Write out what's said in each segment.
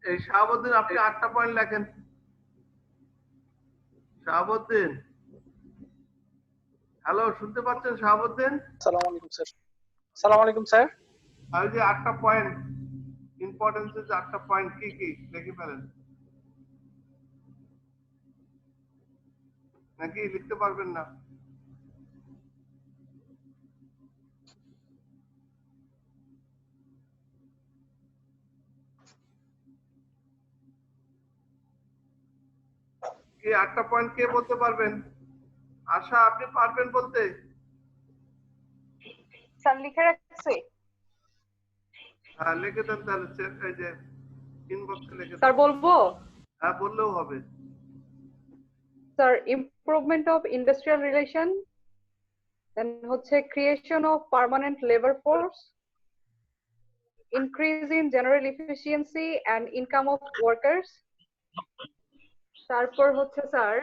এই শাহাবুদ্দিন আপনি 8টা পয়েন্ট লেখেন। শাহাবুদ্দিন, হ্যালো, শুনতে পাচ্ছেন শাহাবুদ্দিন? আসসালামু আলাইকুম স্যার। আসসালামু আলাইকুম স্যার। আর যে 8টা পয়েন্ট, ইম্পর্টেন্সের যে 8টা পয়েন্ট কি কি লিখে ফেলেন, নাকি লিখতে পারবেন না? কি 8টা পয়েন্ট কে বলতে পারবেন? আশা, আপনি পারবেন বলতে? স্যার লিখে রাখছি। হ্যাঁ, লিখে দেন তাহলে, এই যে ইনবক্সে লিখে দেন। স্যার বলবো? হ্যাঁ, বললেও হবে। Sir improvement of industrial relation, then হচ্ছে creation of permanent labour force, increase in general efficiency and income of workers, তারপর হচ্ছে sir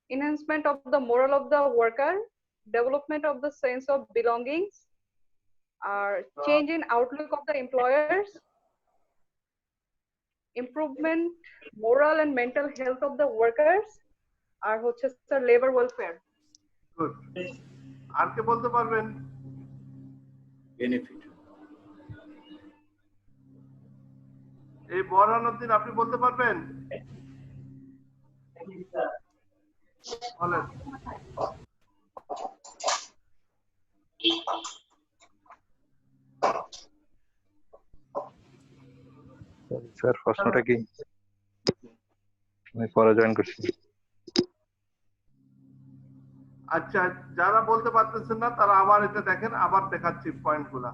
enhancement of the moral of the worker, development of the sense of belongings, আর change in outlook of the employers, improvement moral and mental health of the workers, আর হচ্ছে sir labor welfare. Good. আর কে বলতে পারবেন? Benefit. এই বরহানুদ্দিন, আপনি বলতে পারবেন? বলেন। Sir প্রশ্নটা কি? আমি পরে জয়েন করছি। আচ্ছা, যারা বলতে পারতেছেন না তারা আবার এটা দেখেন, আবার দেখাচ্ছি পয়েন্টগুলা।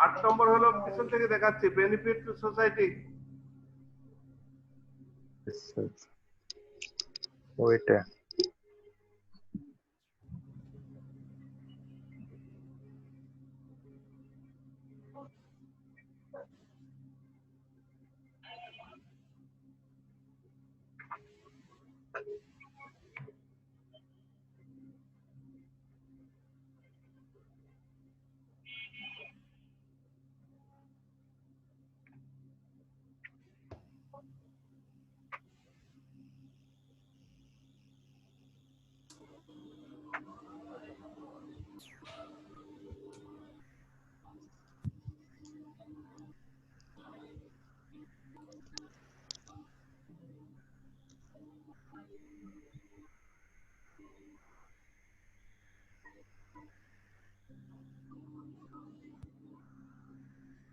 আট নম্বর হলো পিছন থেকে দেখাচ্ছি, বেনিফিট টু সোসাইটি। ওইটা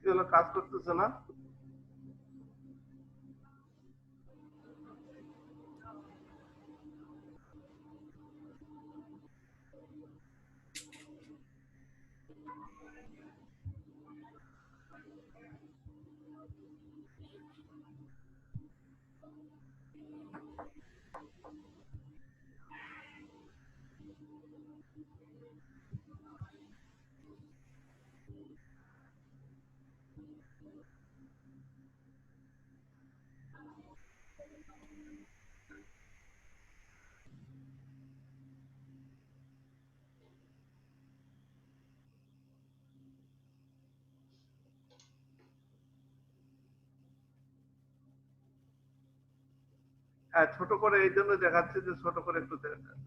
এগুলো কাজ করতেছে না। হ্যাঁ, ছোট করে এই জন্য দেখাচ্ছি যে ছোট করে একটু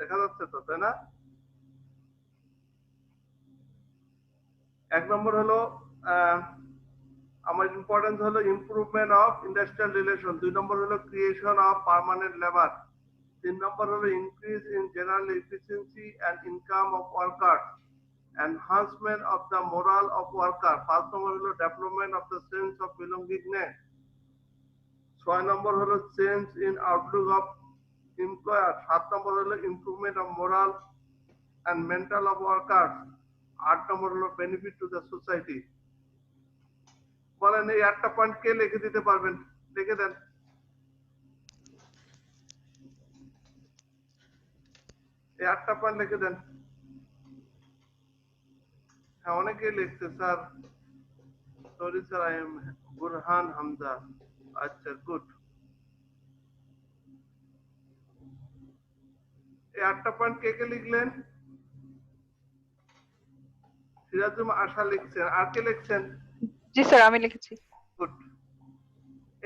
দেখা যাচ্ছে তো, তাই না? এক নম্বর হলো আমার ইম্পর্টেন্স হলো improvement of industrial relation, 2 number হলো creation of permanent labour, 3 number হলো increase in general efficiency and income of workers, enhancement of the moral of worker, 5 number হলো development of the sense of belongingness, 6 নম্বর হলো change in outlook of employer, 7 নম্বর হলো improvement of moral and mental of workers, 8 number হলো benefit to the society. বলেন এই 8টা point কে লিখে দিতে পারবেন? লিখে দেন। এই 8টা পয়েন্ট লিখে দেন। হ্যাঁ, অনেকেই লিখছে sir. Sorry sir, I am Burhan Hamza. আচ্ছা, good. এই 8টা পয়েন্ট কে কে লিখলেন? সিরাজুল আশা লিখছেন, আর কে লিখছেন? জি স্যার, আমি লিখেছি। গুড।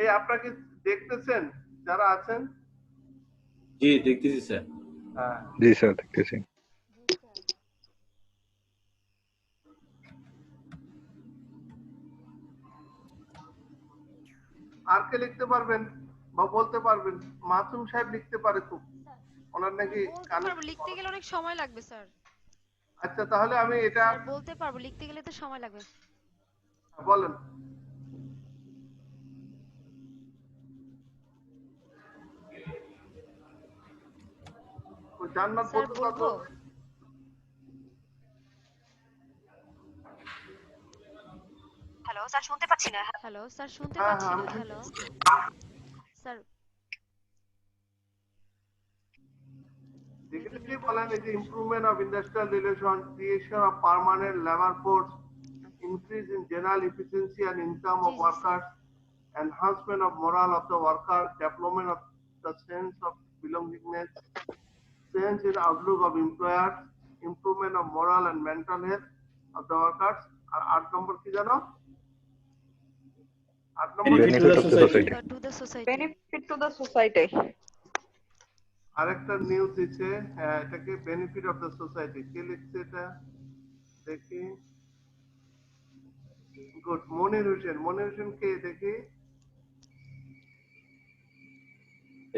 এই আপনারা কি দেখতেছেন যারা আছেন? জি দেখতেছি স্যার। হ্যাঁ, জি স্যার দেখতেছি। আর কে লিখতে পারবেন বা বলতে পারবেন? মাসুম সাহেব লিখতে পারে খুব, ওনার নাকি বলতে পারবো, লিখতে গেলে অনেক সময় লাগবে স্যার। আচ্ছা, তাহলে আমি এটা স্যার বলতে পারবো, লিখতে গেলে তো সময় লাগবে। বলেন। জান্নাত স্যার বলতে বলবো? পারবো? হ্যালো স্যার, শুনতে পাচ্ছি না। হ্যালো স্যার, শুনতে হ্যাঁ, পাচ্ছি হ্যাঁ, না। আমি হ্যালো স্যার, Definitely বলেন, এই যে improvement of industrial relation, creation of permanent labor force, increase in general efficiency and income of G, G, workers, enhancement of morale of the worker, development of the sense of belongingness, change in outlook of employers, improvement of moral and mental health of the workers. আর 8 নম্বর কি জানো? 8 নম্বর Benefit to the society. To the society. Benefit to the society. আরেকটা news দিচ্ছে, হ্যাঁ, এটাকে benefit of the society. কে লিখছে এটা দেখি? Good, Monir Hossain. Monir Hossain কে দেখি?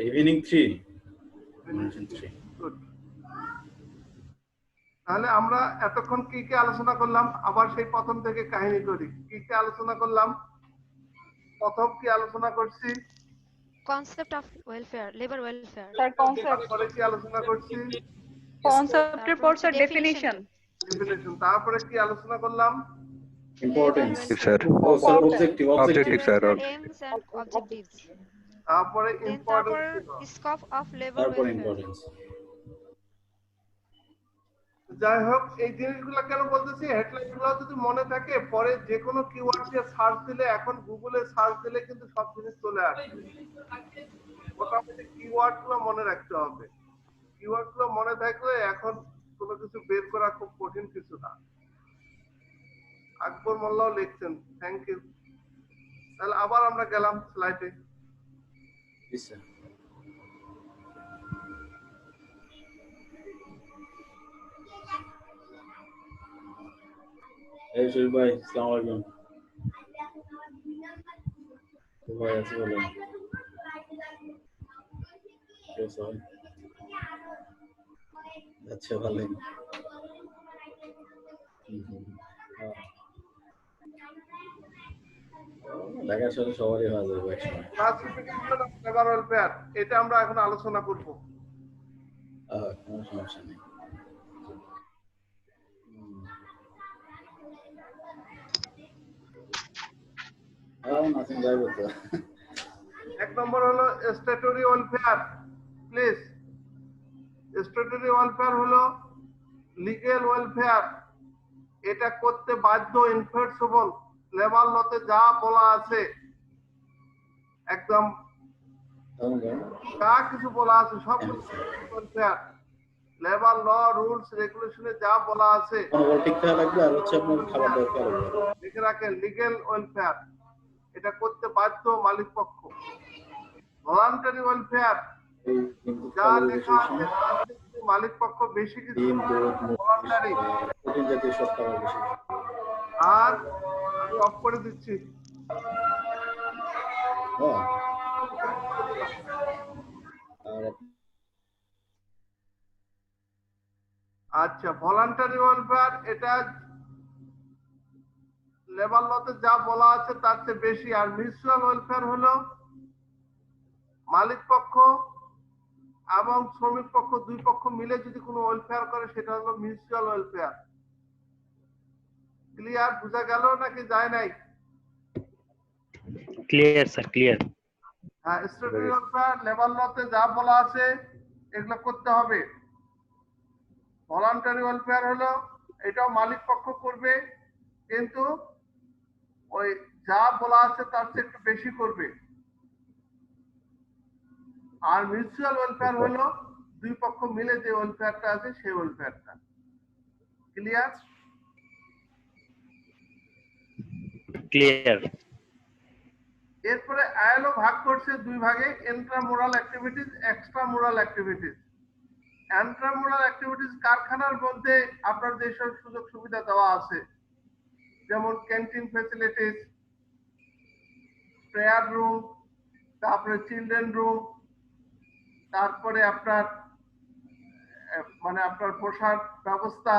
Evening 3 good. তাহলে আমরা এতক্ষণ কি কি আলোচনা করলাম? আবার সেই প্রথম থেকে কাহিনী করি। কি কি আলোচনা করলাম? প্রথম কি আলোচনা করছি? Concept of welfare, labour welfare. Sir concept, তারপরে কি আলোচনা করছি? কনসেপ্টের পর স্যার ডেফিনিশন। ডেফিনেশন। তারপরে কি আলোচনা করলাম? ইম্পর্টেন্স। স্যার ও sir objective Objective, sir. Aims and objectives. তারপরে দেন তারপর ইম্পর্টেন্স। স্কোপ অফ লেবার তারপর ওয়েলফেয়ার। ইম্পর্টেন্স। যাই হোক, এই জিনিসগুলো কেন বলতেছি, হেডলাইন গুলো যদি মনে থাকে, পরে যে কোনো কিওয়ার্ড দিয়ে সার্চ দিলে, এখন গুগলে সার্চ দিলে কিন্তু সব জিনিস চলে আসে। মোটামুটি কিওয়ার্ড গুলো মনে রাখতে হবে। কিওয়ার্ড গুলো মনে থাকলে এখন কোনো কিছু বের করা খুব কঠিন কিছু না। আকবর মোল্লাও লিখছেন, থ্যাংক ইউ। তাহলে আবার আমরা গেলাম স্লাইডে। জি স্যার। এই শরীফ ভাই, আসসালামু আলাইকুম। তো ভাই আছে বলেন। আচ্ছা ভালোই। ঢাকা শহরে সবারই হয়ে যাবে একসময়। ক্লাসিফিকেশন অফ লেবার ওয়েলফেয়ার, এটা আমরা এখন আলোচনা করব। কোনো সমস্যা নেই। নাসিম যাইব তো। 1 নম্বর হলো statutory welfare. Please, statutory welfare হলো লিগ্যাল ওয়েলফেয়ার। এটা করতে বাধ্য, ইনফোর্সেবল। লেবার লতে যা বলা আছে, একদম যা কিছু বলা আছে সব ওয়েলফেয়ার। লেবার ল, রুলস, রেগুলেশনে যা বলা আছে মনোবল ঠিক থাকা লাগবে, আর হচ্ছে আপনার খাবার দাবার খেয়াল রাখতে হবে। লিখে রাখেন, লিগ্যাল ওয়েলফেয়ার। এটা করতে বাধ্য মালিক পক্ষ। ভলান্টারি ওয়েলফেয়ার, এই কিন্তু যা লেখা আছে তার থেকে মালিক পক্ষ বেশি কিছু ডিম, দুধ, ভলান্টারি। প্রোটিন জাতীয় সব খাবার বেশি। আর আমি অফ করে দিচ্ছি। হ্যাঁ। আর আচ্ছা, ভলান্টারি ওয়েলফেয়ার, এটা লেবার লতে যা বলা আছে তার চেয়ে বেশি। আর মিউচুয়াল ওয়েলফেয়ার হলো মালিক পক্ষ এবং শ্রমিক পক্ষ, দুই পক্ষ মিলে যদি কোনো ওয়েলফেয়ার করে, সেটা হলো মিউচুয়াল ওয়েলফেয়ার। ক্লিয়ার? বুঝা গেল নাকি যায় নাই? Clear sir, clear. হ্যাঁ, স্ট্যাটুটরি ওয়েলফেয়ার, লেবার লতে যা বলা আছে এগুলো করতে হবে। ভলান্টারি ওয়েলফেয়ার হলো এটাও মালিক পক্ষ করবে, কিন্তু ওই যা বলা আছে তার চেয়ে একটু বেশি করবে। আর মিউচুয়াল ওয়েলফেয়ার হলো দুই পক্ষ মিলে যে ওয়েলফেয়ারটা আছে সেই ওয়েলফেয়ারটা। ক্লিয়ার? ক্লিয়ার। এরপরে আইএলও ভাগ করছে দুই ভাগে, ইন্ট্রামোরাল অ্যাক্টিভিটিস, এক্সট্রামোরাল অ্যাক্টিভিটিস। ইন্ট্রামোরাল অ্যাক্টিভিটিস কারখানার মধ্যে আপনার যেসব সুযোগ সুবিধা দেওয়া আছে, যেমন ক্যান্টিন ফ্যাসিলিটিস, প্রেয়ার রুম, তারপরে চিলড্রেন রুম, তারপরে আপনার মানে আপনার পোশাক ব্যবস্থা,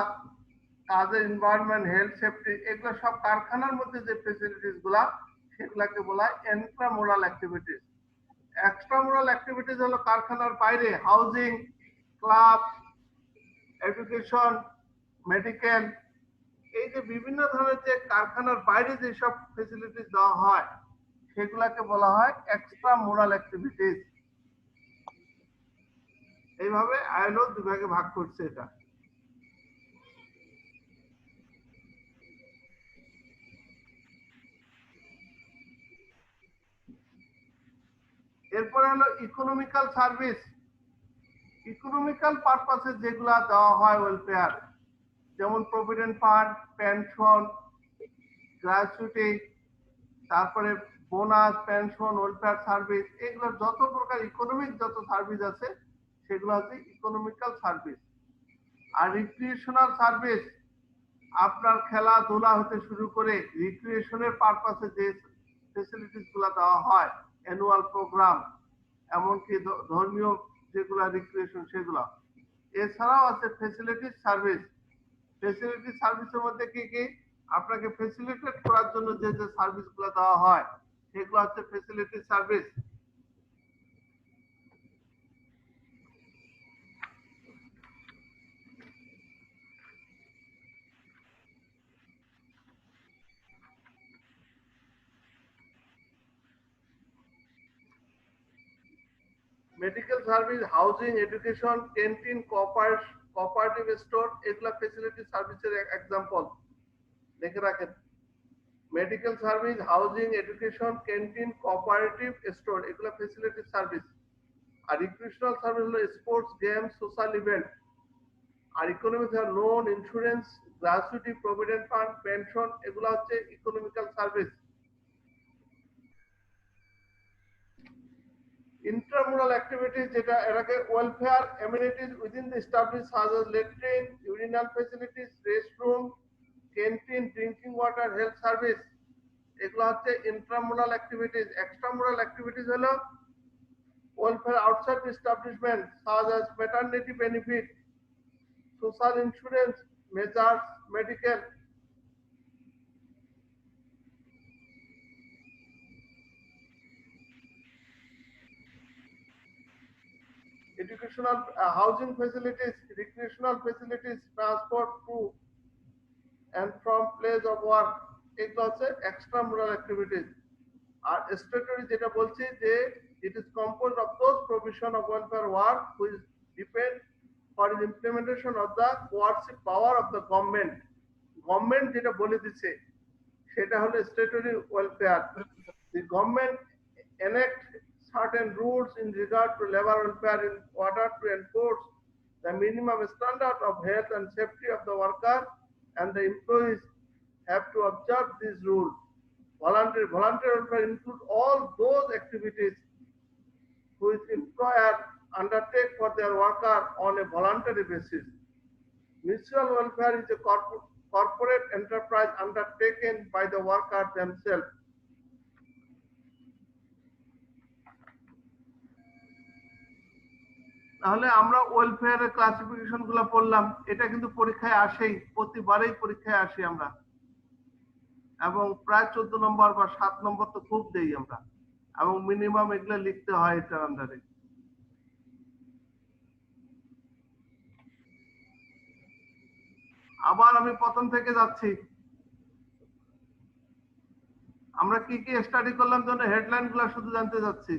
কাজের এনভায়রনমেন্ট, হেলথ সেফটি, এগুলো সব কারখানার মধ্যে যে ফেসিলিটিস গুলা সেগুলাকে বলা হয় ইন্ট্রামোরাল অ্যাক্টিভিটিস। এক্সট্রামোরাল অ্যাক্টিভিটিস হলো কারখানার বাইরে হাউজিং, ক্লাব, এডুকেশন, মেডিকেল, এই যে বিভিন্ন ধরনের যে কারখানার বাইরে যেসব ফেসিলিটিস দেওয়া হয় সেগুলাকে বলা হয় এক্সট্রামোরাল অ্যাক্টিভিটিস। এইভাবে আইএলও দুই ভাগে ভাগ করছে এটা। এরপরে হলো ইকোনমিক্যাল সার্ভিস। ইকোনমিক্যাল পারপাসে যেগুলা দেওয়া হয় ওয়েলফেয়ার, যেমন প্রভিডেন্ট ফান্ড, পেনশন, গ্র্যাচুইটি, তারপরে বোনাস, পেনশন, ওয়েলফেয়ার সার্ভিস, এগুলো যত প্রকার ইকোনমিক যত সার্ভিস আছে সেগুলো হচ্ছে ইকোনমিক্যাল সার্ভিস। আর রিক্রিয়েশনাল সার্ভিস আপনার খেলাধুলা হতে শুরু করে রিক্রিয়েশনের পারপাসে যে ফেসিলিটিস গুলা দেওয়া হয়, অ্যানুয়াল প্রোগ্রাম, এমনকি ধর্মীয় যেগুলা রিক্রিয়েশন সেগুলা। এছাড়াও আছে ফেসিলিটিস সার্ভিস। ফেসিলিটি সার্ভিসের মধ্যে কি কি? আপনাকে ফেসিলিটেট করার জন্য যে যে সার্ভিস গুলো দেওয়া হয় সেগুলো হচ্ছে facility service. Medical service, housing, education, canteen, cooperative store, এগুলা ফেসিলিটি সার্ভিসের এক্সাম্পল লিখে রাখেন। Medical service, housing, education, canteen, cooperative store, এগুলা ফেসিলিটি সার্ভিস। আর রিক্রিয়েশনাল সার্ভিস হলো স্পোর্টস, গেমস, সোশ্যাল ইভেন্ট। আর economic loan, insurance, gratuity, provident fund, pension, এগুলা হচ্ছে ইকোনমিক্যাল সার্ভিস। Intramural activities যেটা এটাকে welfare amenities within the establish such as latrine, urinal facilities, restroom, canteen, drinking water, health service, এগুলো হচ্ছে intramural activities. এক্সট্রামুরাল activities হলো welfare outside establishment সাজ S maternity benefit, social insurance measures, medical. Educational, housing facilities, recreational facilities, transport to and from place of work, এগুলো হচ্ছে extramural activities। আর statutory যেটা বলছি যে it is composed of those provision of welfare work which depend for the implementation of the coercive power of the government। Government যেটা বলে দিচ্ছে সেটা হলো statutory welfare। The government enact certain rules in regard to labor welfare in order to enforce the minimum standard of health and safety of the worker, and the employees have to observe these rules. Voluntary welfare include all those activities which employer undertake for their worker on a voluntary basis. Mutual welfare is a corporate enterprise undertaken by the worker themselves. তাহলে আমরা ওয়েলফেয়ারের classification গুলো পড়লাম। এটা কিন্তু পরীক্ষায় আসেই, প্রতিবারেই পরীক্ষায় আসি আমরা, এবং প্রায় 14 নম্বর বা 7 নম্বর তো খুব দেই আমরা, এবং মিনিমাম এগুলো লিখতে হয় এটার আন্ডারে। আবার আমি প্রথম থেকে যাচ্ছি। আমরা কি কি স্টাডি করলাম জন্য হেডলাইন গুলো শুধু জানতে যাচ্ছি।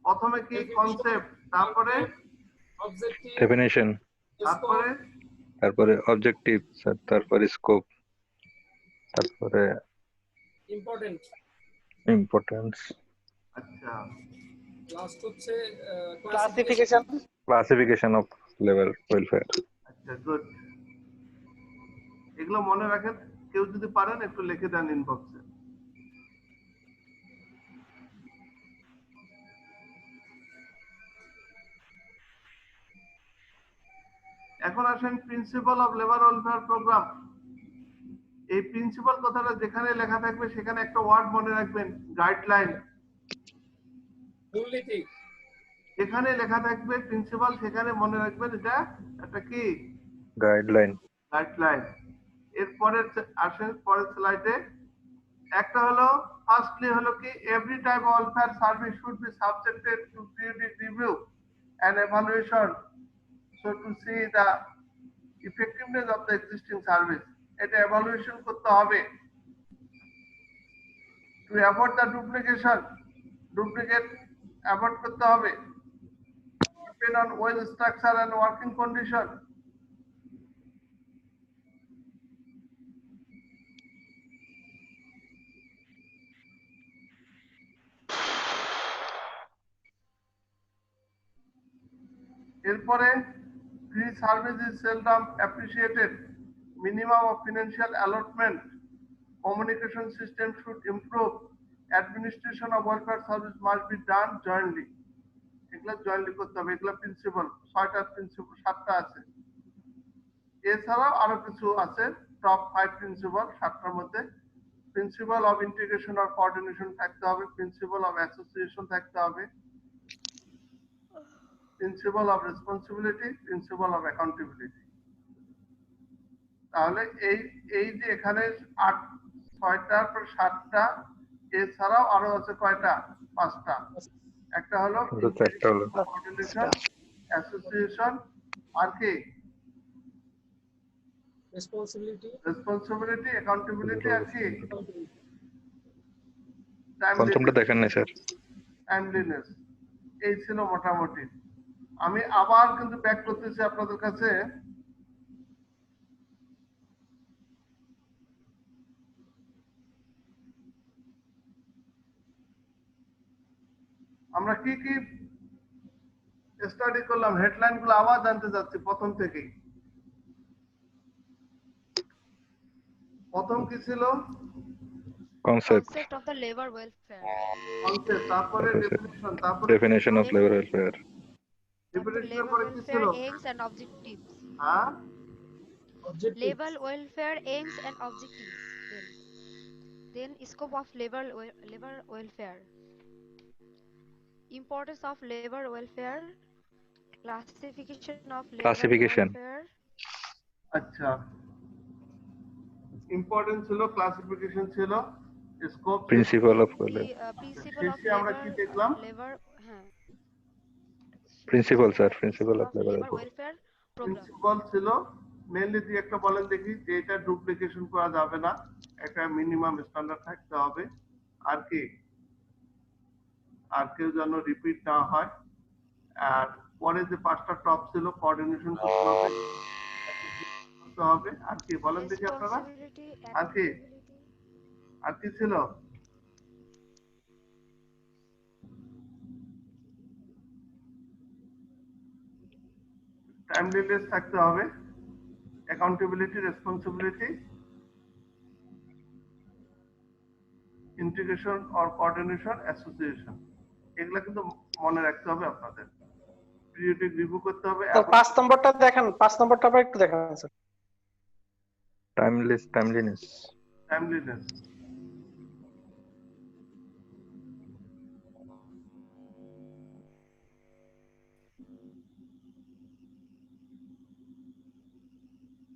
প্রথমে কি কনসেপ্ট, তারপরে ডেফিনিশন, তারপরে অবজেক্টিভ, তারপরে স্কোপ, তারপরে ইম্পর্টেন্ট। Importance. আচ্ছা, লাস্ট হচ্ছে classification. Classification of labor welfare. আচ্ছা, গুড। এগুলো মনে রাখেন, কেউ যদি পারেন একটু লিখে দেন ইনবক্সে। এখন আসেন principal of labour welfare programme. এই প্রিন্সিপাল কথাটা যেখানে লেখা থাকবে সেখানে একটা ওয়ার্ড মনে রাখবেন, গাইডলাইন। মূলনীতি। যেখানে লেখা থাকবে প্রিন্সিপাল সেখানে মনে রাখবেন এটা একটা কি? Guideline. গাইডলাইন। এরপরে আসেন পরের স্লাইডে। একটা হলো ফার্স্টলি হলো কি, every type welfare service should be subjected to periodic review and evaluation so to see the effectiveness of the existing service. এটা এভালুয়েশন করতে হবে। To avoid the duplicate avoid করতে হবে। Depend on wage structure and working condition. এরপরে free service is seldom appreciated, minimum of financial allotment, communication system should improve, administration of welfare service must be done jointly. এগুলো jointly করতে হবে। এগুলো principal, 6টা principal, 7টা আছে। এছাড়াও আরো কিছু আছে, টপ 5 প্রিন্সিপাল 7টার মধ্যে। Principal of integration or coordination থাকতে হবে, প্রিন্সিপাল অফ অ্যাসোসিয়েশন থাকতে হবে, principal of responsibility, principal of accountability. তাহলে এই যে এখানে 6টার পর 7টা, এছাড়াও আরো আছে কয়টা? 5টা। একটা হলো কোঅর্ডিনেশন, অ্যাসোসিয়েশন, আর কি? রেসপন্সিবিলিটি, অ্যাকাউন্টেবিলিটি, আর কি? পঞ্চমটা দেখেন না স্যার। টাইমলিনেস। এই ছিল মোটামুটি। আমি আবার কিন্তু ব্যাক করতেছি আপনাদের কাছে। আমরা কি কি স্টাডি করলাম, হেডলাইন গুলো আবার জানতে যাচ্ছি প্রথম থেকেই। প্রথম কি ছিল? Concept. Concept of the labor welfare. Concept, তারপরে ডেফিনিশন, তারপরে Definition of labor welfare. ডেফিনিশনের Labor পরে কি ছিল? welfare aims and objectives. হ্যাঁ, Labor welfare aims and objectives. Then scope of labor welfare. Importance of labor welfare. Classification of labor Classification. welfare. আচ্ছা। Important ছিল, classification ছিল, scope, Principle of labor. Principle of শেষে আমরা কি দেখলাম? labor. Principle sir. Principle of labor Labor welfare. welfare program. Principal ছিল mainly দুই একটা বলেন দেখি, যে এটা ডুপ্লিকেশন করা যাবে না, একটা মিনিমাম স্ট্যান্ডার্ড থাকতে হবে, আর কি? আর কেউ যেন রিপিট না হয়। আর পরে যে 5টা টপ ছিল, কোঅর্ডিনেশন করতে হবে, আর কি বলেন দেখি আপনারা? আর কি? আর কি ছিল? টাইমলিনেস থাকতে হবে, accountability, responsibility, integration or coordination, association. এগুলা কিন্তু মনে রাখতে হবে আপনাদের। পিরিয়ডিক রিভিউ করতে হবে। 5 নম্বরটা দেখেন, 5 নম্বরটা আবার একটু দেখান স্যার। Timeliness. টাইমলিনেস।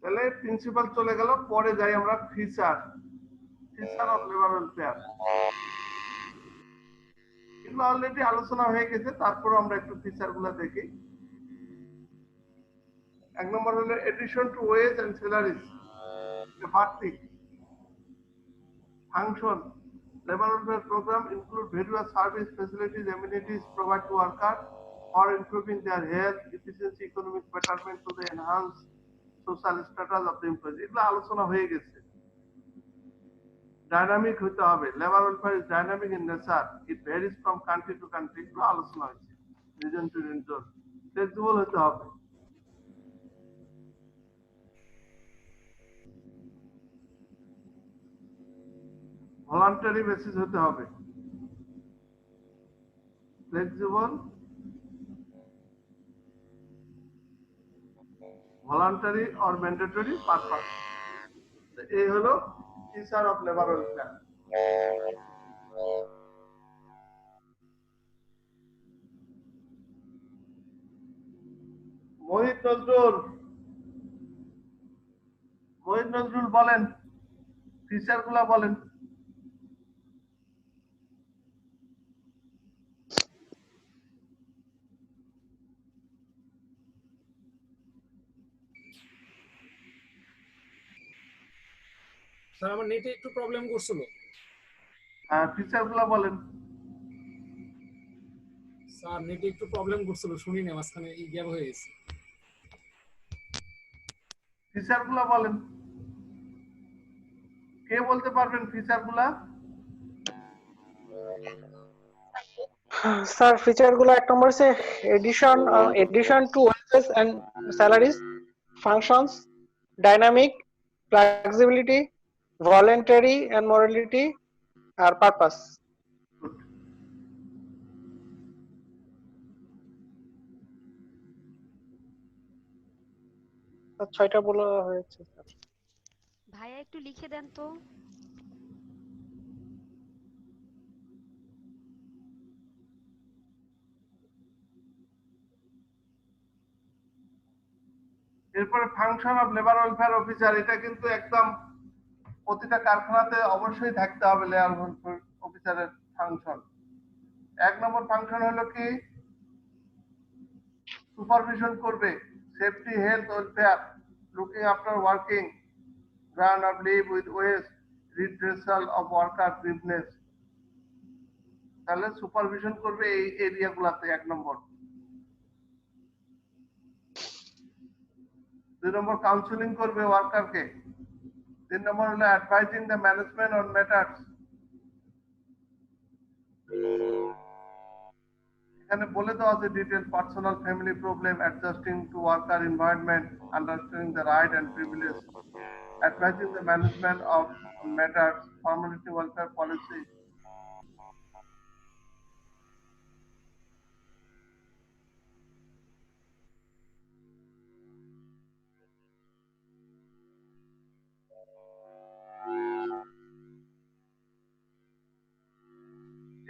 তাহলে প্রিন্সিপাল চলে গেল, পরে যাই আমরা ফিচার অফ লেবার ওয়েলফেয়ার। এগুলো অলরেডি আলোচনা হয়ে গেছে, তারপর আমরা একটু ফিচার গুলো দেখি। 1 নম্বর হলো addition to wage and salaries, বাড়তি function. Labour welfare program include various service, facilities, amenities provide to worker for improving their health, efficiency, economic betterment to the enhance social status of the employees. এগুলো আলোচনা হয়ে গেছে। Dynamic হতে হবে। Labour welfare is dynamic in nature, it varies from country to country, একটু আলোচনা হয়েছে। Reason to reason flexible হতে হবে। ভলান্টারি বেসিস হতে হবে। Flexible, voluntary or mandatory purpose. এই হলো ফিচার অফ লেবার ওয়েলফেয়ার। মোহিত নজরুল, মোহিত নজরুল বলেন, ফিচার গুলা বলেন। স্যার আমার নেটে একটু প্রবলেম করছিল। ফিচার গুলা বলেন। স্যার নেটে একটু প্রবলেম করছিল, শুনি না, মাঝখানে গ্যাপ হয়ে গেছে। ফিচার গুলা বলেন, কে বলতে পারবেন ফিচার গুলা? স্যার ফিচার গুলো এক নম্বর হচ্ছে addition to wages and salaries, functions, dynamic, flexibility, voluntary and morality আর পারপাস। ছয়টা বলা হয়েছে স্যার। ভাইয়া একটু লিখে দেন তো। এরপরে function of labour welfare officer, এটা কিন্তু একদম প্রতিটা কারখানাতে অবশ্যই থাকতে হবে লেবার ওয়েলফেয়ার অফিসারের ফাংশন। এক নম্বর ফাংশন হলো কি, সুপারভিশন করবে, safety, health, welfare, looking after working, grant of leave with waste, redressal of worker grievance. তাহলে সুপারভিশন করবে এই এরিয়াগুলোতে এক নম্বর। দুই নম্বর কাউন্সিলিং করবে ওয়ার্কারকে। তিন নম্বর হলো advising the management on matters. এখানে বলে দেওয়া আছে detail personal family problem, adjusting to worker environment, understanding the right and privilege, advising the management of matters, formality welfare policy.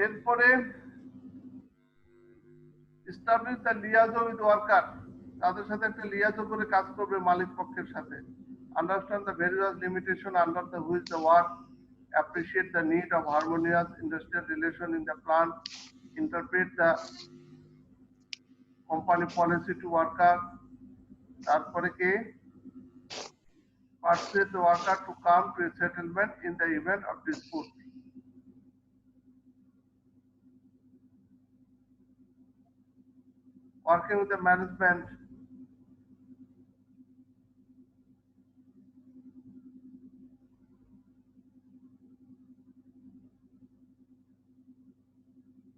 এরপরে establish the liaison with worker, তাদের সাথে একটা liaison করে কাজ করবে মালিক পক্ষের সাথে। Understand the various limitation under the which the work, appreciate the need of harmonious industrial relation in the plant, interpret the company policy to worker, তারপরে কি persuade the worker to come to a settlement in the event of dispute. Working with the management,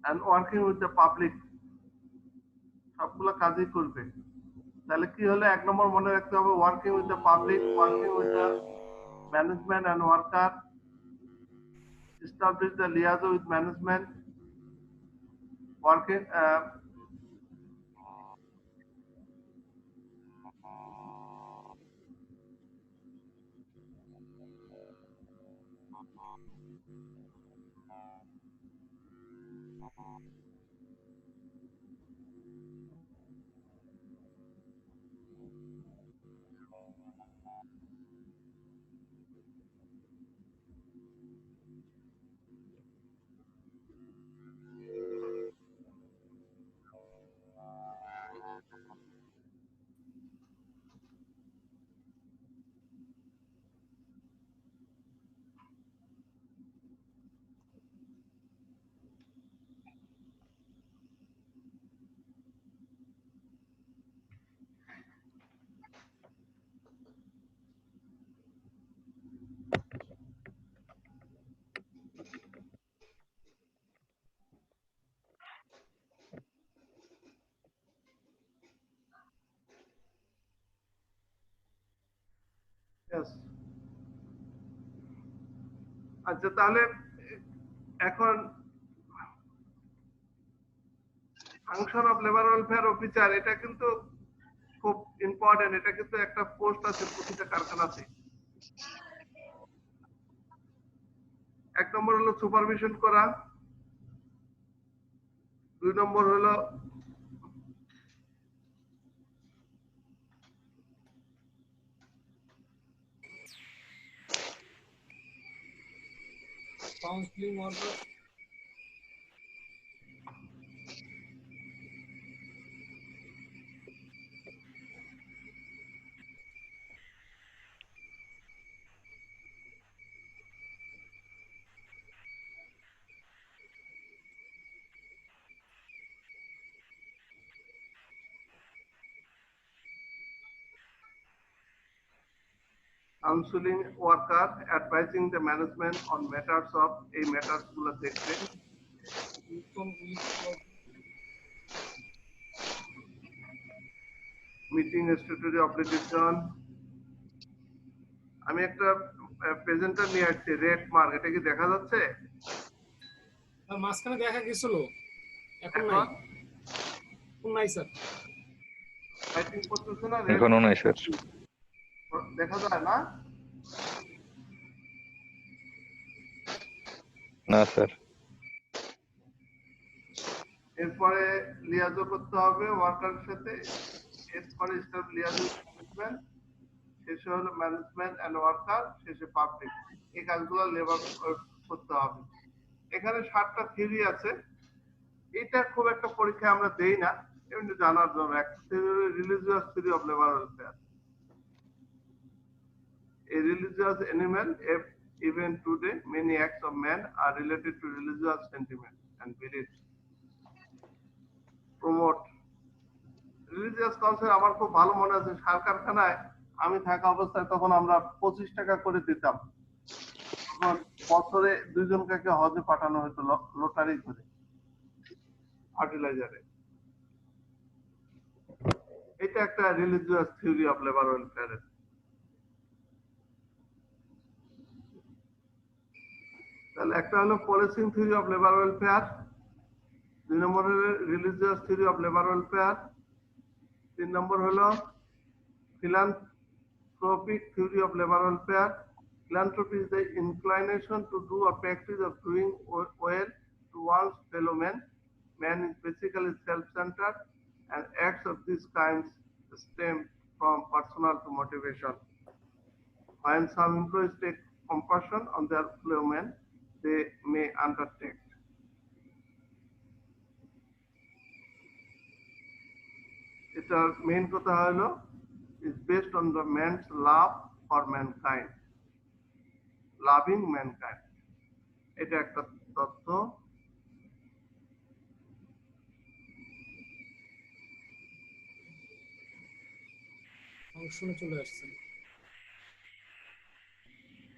and working with the public, সবগুলো কাজই করবে। তাহলে কি হলো, এক নম্বর মনে রাখতে হবে working with the public, working with the management and worker, establish the liaison with management, working Yes. আচ্ছা তাহলে এখন function of labour welfare officer এটা কিন্তু খুব ইম্পর্টেন্ট, এটা কিন্তু একটা পোস্ট আছে প্রতিটা কারখানাতে। এক নম্বর হলো সুপারভিশন করা, 2 নম্বর হলো counselling worker, counselling worker, advising the management on matters of, এই ম্যাটার্স গুলো দেখবে। Meeting statutory obligation. আমি একটা প্রেজেন্টার নিয়ে আসছি, রেড মার্ক, এটা কি দেখা যাচ্ছে? আর মাঝখানে দেখা গেছিল, এখন নাই, এখন এখন নাই স্যার। টাইপিং করতেছে না, এখনো নাই স্যার। দেখা যায় না? না স্যার। এরপরে লিয়াজো করতে হবে ওয়ার্কারের সাথে, এরপরে স্টাফ লিয়াজো ম্যানেজমেন্ট, শেষে হলো ম্যানেজমেন্ট এন্ড ওয়ার্কার, শেষে পাবলিক। এই কাজগুলো লেবার করতে হবে। এখানে 7টা থিওরি আছে, এটা খুব একটা পরীক্ষা আমরা দেই না, এমনি জানার জন্য। একটা theory religious theory of labour welfare. A religious animal, even today, many acts of man are related to religious sentiment and beliefs. Promote religious concept আমার খুব ভালো মনে আছে, সার কারখানায় আমি থাকা অবস্থায় তখন আমরা 25 টাকা করে দিতাম। তখন বছরে 2 জনকে হজে পাঠানো হতো লটারি করে, ফার্টিলাইজারে। এটা একটা religious theory of labour welfare. তাহলে একটা হলো policing theory of labour welfare, 2 number হলো religious theory of labour welfare, 3 number হলো philanthropic theory of labor welfare. Philanthropy is the inclination to do or practice of doing well to one's fellow man. Man is basically self-centered, and acts of this kind stem from personal motivation. When some employees take compassion on their fellow men, they may undertake. Its main কথা হলো is based on the man's love for mankind, loving mankind. এটা একটা তথ্য। ফাংশনে চলে আসছে।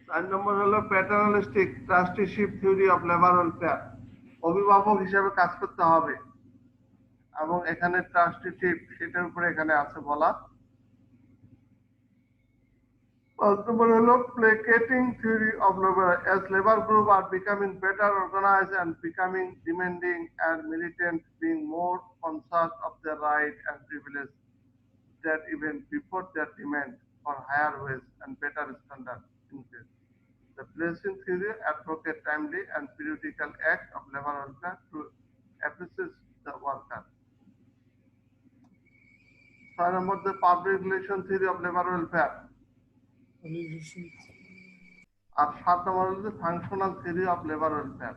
4 নম্বর হলো paternalistic trusteeship theory of labour welfare. অভিভাবক হিসেবে কাজ করতে হবে, এবং এখানে ট্রাস্টিশিপ সেটার উপরে এখানে আছে বলা। 5 নম্বর হলো placating theory of labor. As labor group are becoming better organized and becoming demanding and militant, being more conscious of their right and privilege, that even before their demand for higher wage and better standard increase. The placing theory advocate timely and periodical act of labor welfare to assist the worker. 6 number the public relation theory of labor welfare. আর 7 নম্বর হলো functional theory of labour welfare.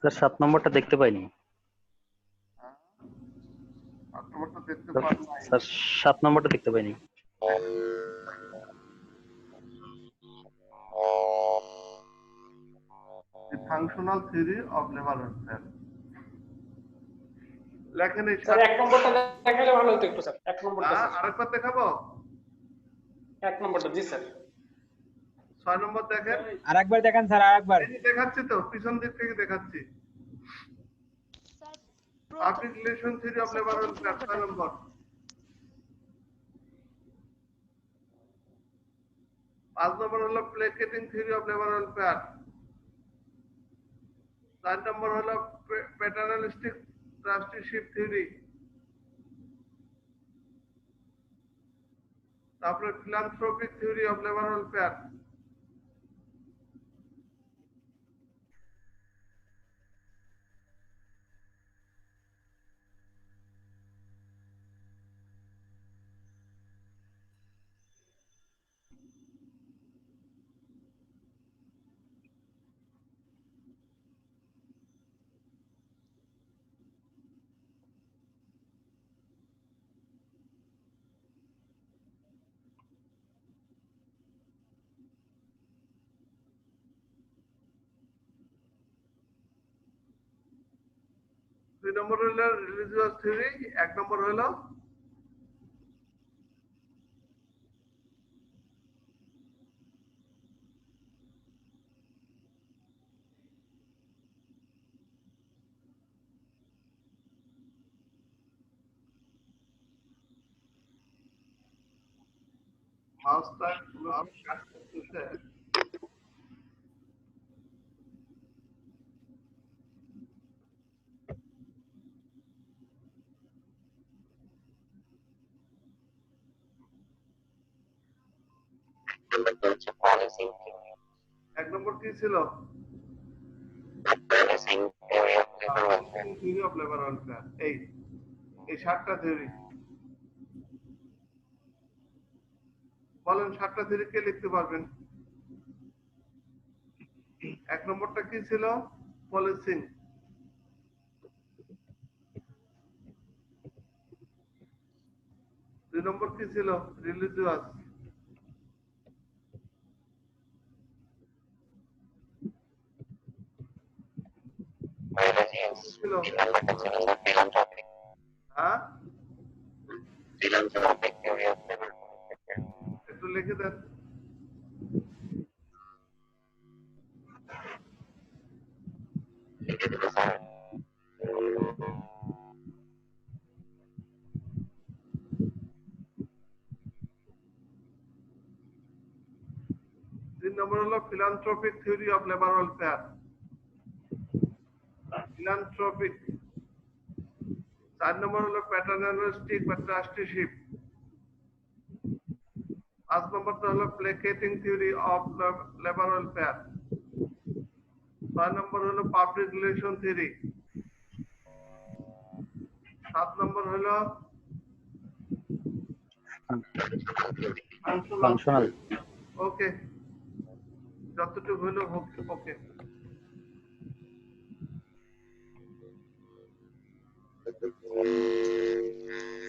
Sir 7 নম্বরটা দেখতে পাইনি। 7 নম্বরটা দেখতে পারেন নাই sir 7 নম্বরটা দেখতে পাইনি। The functional theory of labor welfare. লেখেন এই স্যার 1 নম্বরটা দেখালে ভালো হতো একটু স্যার। 1 নম্বরটা স্যার। আরেকবার দেখাবো? 1 নম্বরটা জি স্যার। 6 নম্বর দেখেন। আরেকবার দেখান স্যার, আরেকবার। এই দেখাচ্ছি তো, পিছন দিক থেকে দেখাচ্ছি। Sir public relation theory of labour welfare 6 number. 5 number হলো প্লেকেটিং থিওরি অফ লেবার ওয়েলফেয়ার। 4 নম্বর হলো প্যাটার্নালিস্টিক ট্রাস্টিশিপ থিওরি। তারপরে ফিলান্থ্রোপিক থিওরি অফ লেবার ওয়েলফেয়ার। দুই নম্বর হলো রিলিজিয়াস থিওরি। 1 নম্বর হলো মাউসটা কাজ করতেছে। এক নম্বর কি ছিল? Theory of labour welfare. এই 7টা থিওরি বলেন, 7টা থিওরি কে লিখতে পারবেন? 1 নম্বরটা কি ছিল? পলিসিং। 2 নম্বর কি ছিল? রিলিজিয়াস। 3 নম্বর ছিল হ্যাঁ একটু লিখে দেন। তিন নম্বর হলো ফিলান্থ্রোপিক থিওরি অফ লেবার ওয়েলফেয়ার। ফিলান্থ্রোপিক। 4 নম্বর হলো প্যাটার্নালিস্টিক বা ট্রাস্টিশিপ। 5 নম্বরটা হলো প্লেকেটিং থিওরি অফ লেবার ওয়েলফেয়ার। 6 নম্বর হলো পাবলিক রিলেশন থিওরি। 7 নম্বর হলো ফাংশনাল। ওকে, যতটুকু হলো ওকে।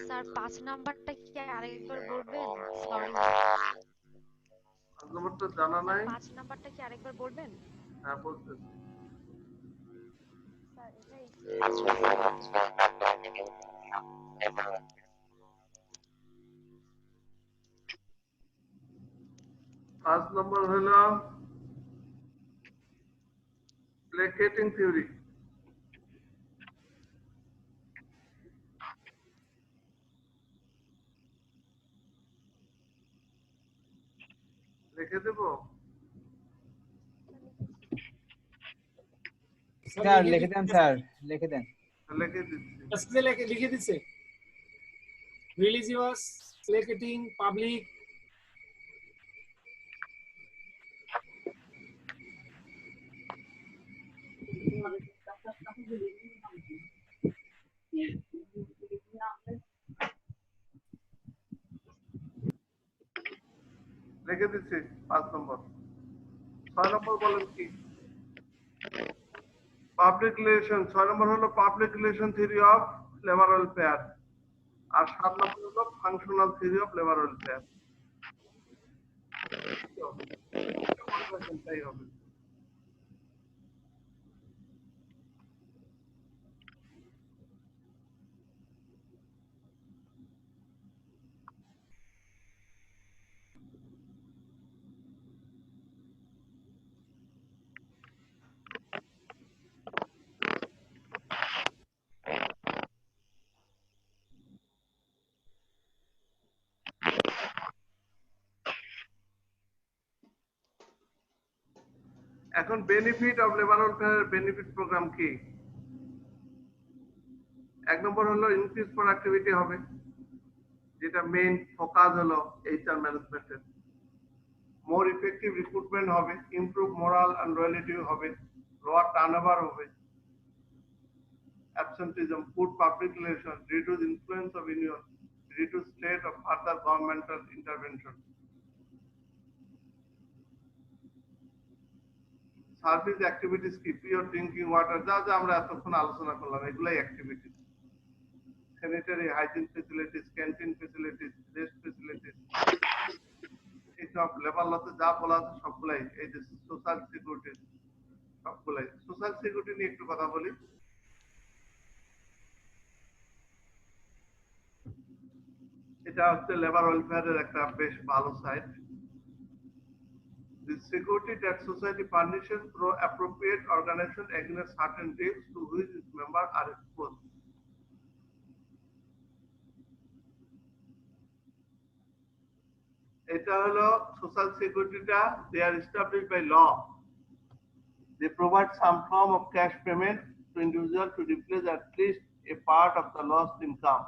স্যার 5 নাম্বারটা কি আরেকবার বলবেন? সরি। 5 নম্বরটা জানা নাই। 5 নাম্বারটা কি আরেকবার বলবেন? হ্যাঁ বলতেছি। স্যার এটাই 5 নম্বর হলো প্লেকেটিং থিওরি। লিখে দেব? স্যার লিখে দেন, স্যার লিখে দেন। লিখে দিচ্ছি। আজকে লিখে দিচ্ছে রিলিজিয়াস, প্লেকেটিং, পাবলিক। লিখে দিচ্ছি 5 নম্বর। 6 নম্বর বলেন কি? Public relation. 6 নম্বর হলো public relation theory of labour welfare. আর 7 নম্বর হলো functional theory of labour welfare. তাই হবে। এখন benefit of labour welfare benefit program কি? এক নম্বর হলো ইনক্রিজ প্রোডাক্টিভিটি হবে, যেটা মেইন ফোকাস হলো এইচআর ম্যানেজমেন্টের। মোর ইফেক্টিভ রিক্রুটমেন্ট হবে, ইমপ্রুভ মোরাল এন্ড লয়ালিটি হবে, লোয়ার টার্নওভার হবে, absenteeism, good public relations, reduce influence of union, reduce state of further governmental intervention. Service activities কি? পিওর ড্রিঙ্কিং ওয়াটার, যা যা আমরা এতক্ষণ আলোচনা করলাম, এগুলাই activities. Sanitary hygiene facilities, canteen facilities, rest facilities, এইসব লেবার লতে যা বলা আছে সবগুলাই। এই যে সোশ্যাল সিকিউরিটি, সবগুলাই। সোশ্যাল সিকিউরিটি নিয়ে একটু কথা বলি। এটা হচ্ছে লেবার ওয়েলফেয়ারের একটা বেশ ভালো site. The security that society furnishes through appropriate organization against certain risks to which its members are exposed. এটা হলো social সিকিউরিটিটা, they are established by law. They provide some form of cash payment to individual to replace at least a part of the lost income.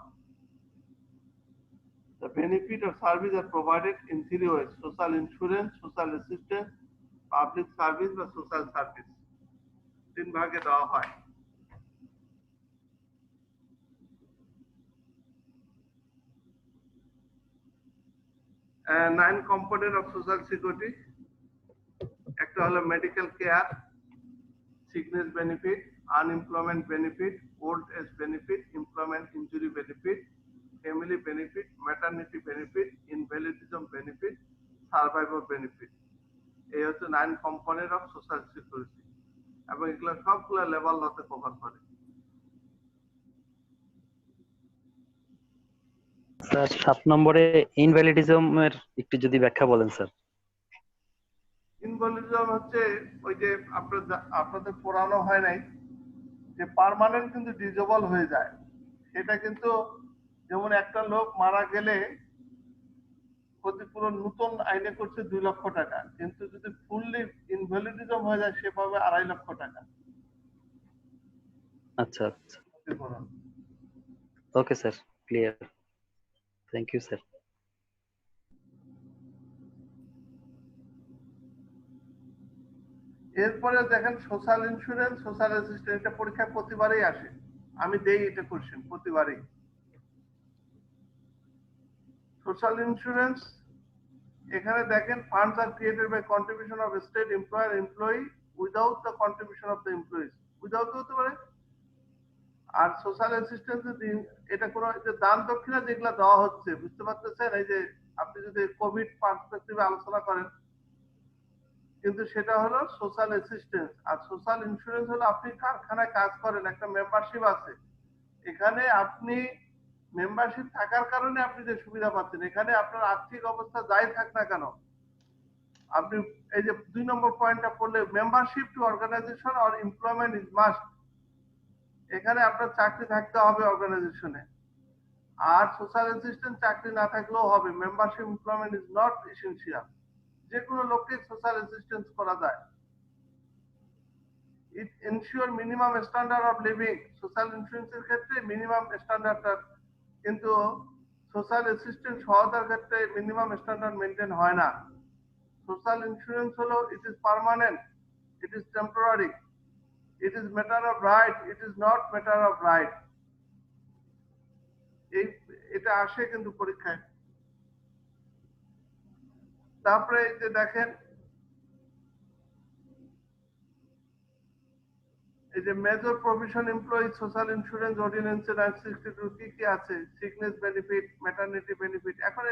The benefit of service are provided in three ways: social insurance, social assistance, public service বা social service. তিন ভাগে দেওয়া হয়। Nine component of social security. একটা হলো medical care, sickness benefit, unemployment benefit, old age benefit, employment injury benefit, family benefit, maternity benefit, invalidism benefit, survivor benefit. এই হচ্ছে 9 component of social security, এবং এগুলো সবগুলো লেভেল লতে কভার করে। Sir 7 নম্বরে ইনভ্যালিডিজম এর একটু যদি ব্যাখ্যা বলেন স্যার। ইনভ্যালিডিজম হচ্ছে ওই যে আপনাদের পড়ানো হয় নাই যে পার্মানেন্ট কিন্তু ডিজেবল হয়ে যায়। সেটা কিন্তু যেমন একটা লোক মারা গেলে ক্ষতিপূরণ নতুন আইনে করছে 2 লক্ষ টাকা, কিন্তু যদি ফুললি ইনভ্যালিডিজম হয়ে যায় সে পাবে 2.5 লক্ষ টাকা। আচ্ছা আচ্ছা, okay sir, clear, thank you sir. এরপরে দেখেন সোশ্যাল ইন্স্যুরেন্স, সোশ্যাল অ্যাসিস্ট্যান্ট, এটা পরীক্ষায় প্রতিবারই আসে, আমি দেই এটা কোশ্চেন প্রতিবারই। সোশ্যাল ইন্স্যুরেন্স, এখানে দেখেন funds are created by contribution of state employer employee without the contribution of the employees, without হতে পারে। আর সোশ্যাল অ্যাসিস্ট্যান্স এটা কোনো যে দান দক্ষিণা যেগুলা দেওয়া হচ্ছে, বুঝতে পারতেছেন? এই যে আপনি যদি কোভিড পার্সপেক্টিভে আলোচনা করেন, কিন্তু সেটা হলো সোশ্যাল অ্যাসিস্ট্যান্স। আর সোশ্যাল ইন্স্যুরেন্স হলো আপনি কারখানায় কাজ করেন, একটা মেম্বারশিপ আছে, এখানে আপনি মেম্বারশিপ থাকার কারণে আপনি যে সুবিধা পাচ্ছেন, এখানে আপনার আর্থিক অবস্থা যাই থাক না কেন, আপনি এই যে 2 নম্বর পয়েন্টটা পড়লে, membership to organisation or employment is must, এখানে আপনার চাকরি থাকতে হবে অর্গানাইজেশনে। আর সোশ্যাল অ্যাসিস্ট্যান্ট চাকরি না থাকলেও হবে, membership employment is not essential, যে কোনো লোককে সোশ্যাল অ্যাসিস্ট্যান্স করা যায়। It ensure minimum standard of living, social ইন্স্যুরেন্সের ক্ষেত্রে মিনিমাম স্ট্যান্ডার্ডটা, কিন্তু সোশ্যাল অ্যাসিস্ট্যান্ট সহায়তার ক্ষেত্রে মিনিমাম স্ট্যান্ডার্ড মেনটেন হয় না। সোশ্যাল ইন্স্যুরেন্স হলো it is permanent, it is temporary, it is matter of right, it is not matter of right. এটা আসে কিন্তু পরীক্ষায়। তারপরে এই যে দেখেন, এই যে major provision employee social insurance ordinance 62 কি কি আছে, সিকনেস বেনিফিট, ম্যাটারনিটি বেনিফিট। এখন